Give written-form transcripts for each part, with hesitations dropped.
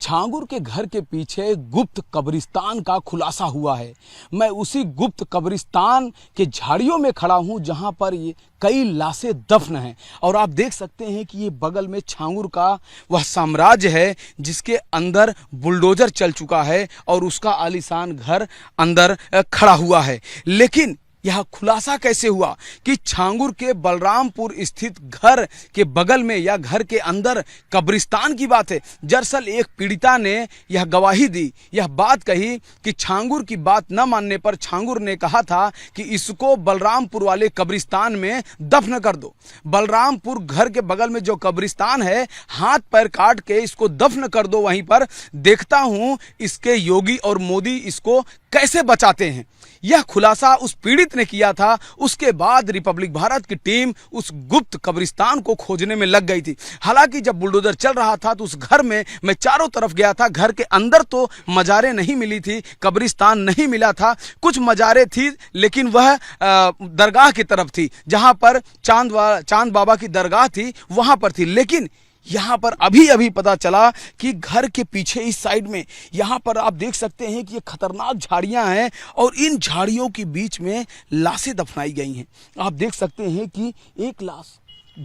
छांगुर के घर के पीछे गुप्त कब्रिस्तान का खुलासा हुआ है। मैं उसी गुप्त कब्रिस्तान के झाड़ियों में खड़ा हूं जहां पर ये कई लाशें दफन हैं और आप देख सकते हैं कि ये बगल में छांगुर का वह साम्राज्य है जिसके अंदर बुलडोजर चल चुका है और उसका आलीशान घर अंदर खड़ा हुआ है। लेकिन यह खुलासा कैसे हुआ कि छांगुर के बलरामपुर स्थित घर के बगल में या घर के अंदर कब्रिस्तान की बात है। दरअसल एक पीड़िता ने यह गवाही दी, यह बात कही कि छांगुर की बात न मानने पर छांगुर ने कहा था कि इसको बलरामपुर वाले कब्रिस्तान में दफन कर दो। बलरामपुर घर के बगल में जो कब्रिस्तान है, हाथ पैर काट के इसको दफन कर दो वहीं पर, देखता हूं इसके योगी और मोदी इसको कैसे बचाते हैं। यह खुलासा उस पीड़ित ने किया था। उसके बाद रिपब्लिक भारत की टीम उस गुप्त कब्रिस्तान को खोजने में लग गई थी। हालांकि जब बुलडोजर चल रहा था तो उस घर में मैं चारों तरफ गया था। घर के अंदर तो मजारें नहीं मिली थी, कब्रिस्तान नहीं मिला था। कुछ मजारें थी लेकिन वह दरगाह की तरफ थी, जहां पर चांद बाबा की दरगाह थी वहां पर थी। लेकिन यहाँ पर अभी पता चला कि घर के पीछे इस साइड में यहाँ पर आप देख सकते हैं कि ये खतरनाक झाड़ियाँ हैं और इन झाड़ियों के बीच में लाशें दफनाई गई हैं। आप देख सकते हैं कि 1 लाश,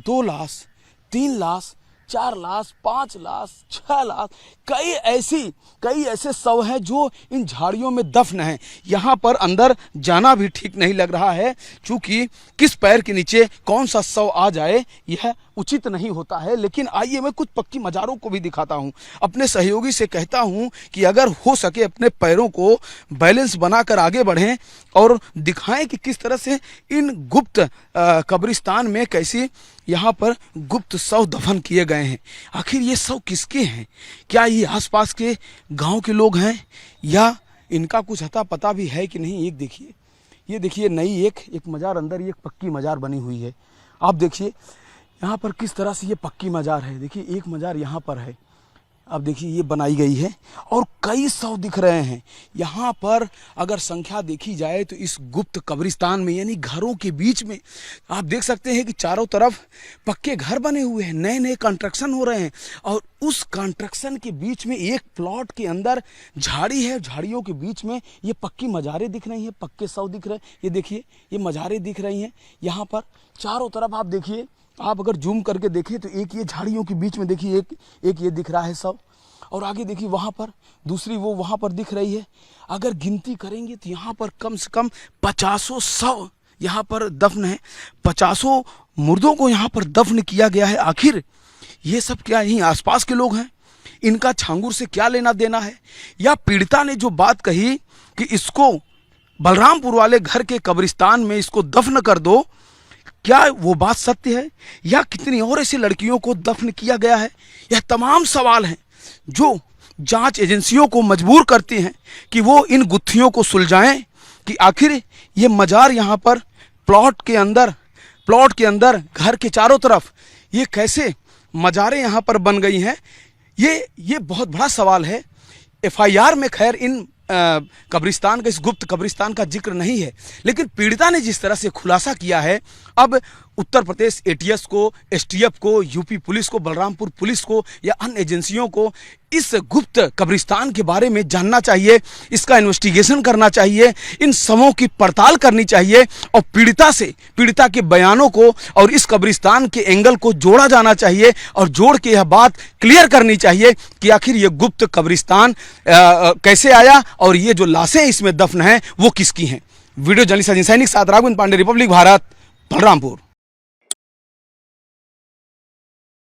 2 लाश, 3 लाश, 4 लाश, 5 लाश, 6 लाश, कई ऐसे शव हैं जो इन झाड़ियों में दफन हैं। यहाँ पर अंदर जाना भी ठीक नहीं लग रहा है, क्योंकि किस पैर के नीचे कौन सा शव आ जाए यह उचित नहीं होता है। लेकिन आइए मैं कुछ पक्की मज़ारों को भी दिखाता हूँ। अपने सहयोगी से कहता हूँ कि अगर हो सके अपने पैरों को बैलेंस बनाकर आगे बढ़ें और दिखाएं कि किस तरह से इन गुप्त कब्रिस्तान में कैसे यहाँ पर गुप्त शव दफन किए गए हैं। आखिर ये शव किसके हैं? क्या ये आसपास के गांव के लोग हैं या इनका कुछ अता पता भी है कि नहीं? ये देखिए नई एक मज़ार, अंदर ये एक पक्की मज़ार बनी हुई है। आप देखिए यहाँ पर किस तरह से ये पक्की मज़ार है। देखिए एक मज़ार यहाँ पर है, अब देखिए ये बनाई गई है और कई शव दिख रहे हैं यहाँ पर। अगर संख्या देखी जाए तो इस गुप्त कब्रिस्तान में यानी घरों के बीच में आप देख सकते हैं कि चारों तरफ पक्के घर बने हुए हैं, नए नए कंस्ट्रक्शन हो रहे हैं और उस कंस्ट्रक्शन के बीच में एक प्लॉट के अंदर झाड़ी है। झाड़ियों के बीच में ये पक्की मज़ारें दिख रही हैं, पक्के शव दिख रहे हैं। ये देखिए ये मज़ारें दिख रही हैं यहाँ पर चारों तरफ। आप देखिए, आप अगर जूम करके देखें तो एक ये झाड़ियों के बीच में देखिए एक ये दिख रहा है शव और आगे देखिए वहाँ पर दूसरी वो वहाँ पर दिख रही है। अगर गिनती करेंगे तो यहाँ पर कम से कम 50 शव यहाँ पर दफन है, 50 मुर्दों को यहाँ पर दफन किया गया है। आखिर ये सब क्या यहीं आसपास के लोग हैं? इनका छांगुर से क्या लेना देना है? या पीड़िता ने जो बात कही कि इसको बलरामपुर वाले घर के कब्रिस्तान में इसको दफन कर दो, क्या वो बात सत्य है या कितनी और ऐसी लड़कियों को दफन किया गया है? यह तमाम सवाल हैं जो जांच एजेंसियों को मजबूर करती हैं कि वो इन गुत्थियों को सुलझाएं कि आखिर ये मज़ार यहाँ पर प्लॉट के अंदर घर के चारों तरफ ये कैसे मज़ारें यहाँ पर बन गई हैं। ये बहुत बड़ा सवाल है। FIR में खैर इन कब्रिस्तान का, इस गुप्त कब्रिस्तान का जिक्र नहीं है, लेकिन पीड़िता ने जिस तरह से खुलासा किया है, अब उत्तर प्रदेश ATS को, STF को, UP पुलिस को, बलरामपुर पुलिस को या अन्य एजेंसियों को इस गुप्त कब्रिस्तान के बारे में जानना चाहिए, इसका इन्वेस्टिगेशन करना चाहिए, इन शवों की पड़ताल करनी चाहिए और पीड़िता के बयानों को और इस कब्रिस्तान के एंगल को जोड़ा जाना चाहिए और जोड़ के यह बात क्लियर करनी चाहिए कि आखिर ये गुप्त कब्रिस्तान कैसे आया और ये जो लाशें इसमें दफन हैं वो किसकी हैं। वीडियो जर्नलिस्ट अजय सैनिक साथ राघवेंद्र पांडे, रिपब्लिक भारत, बलरामपुर।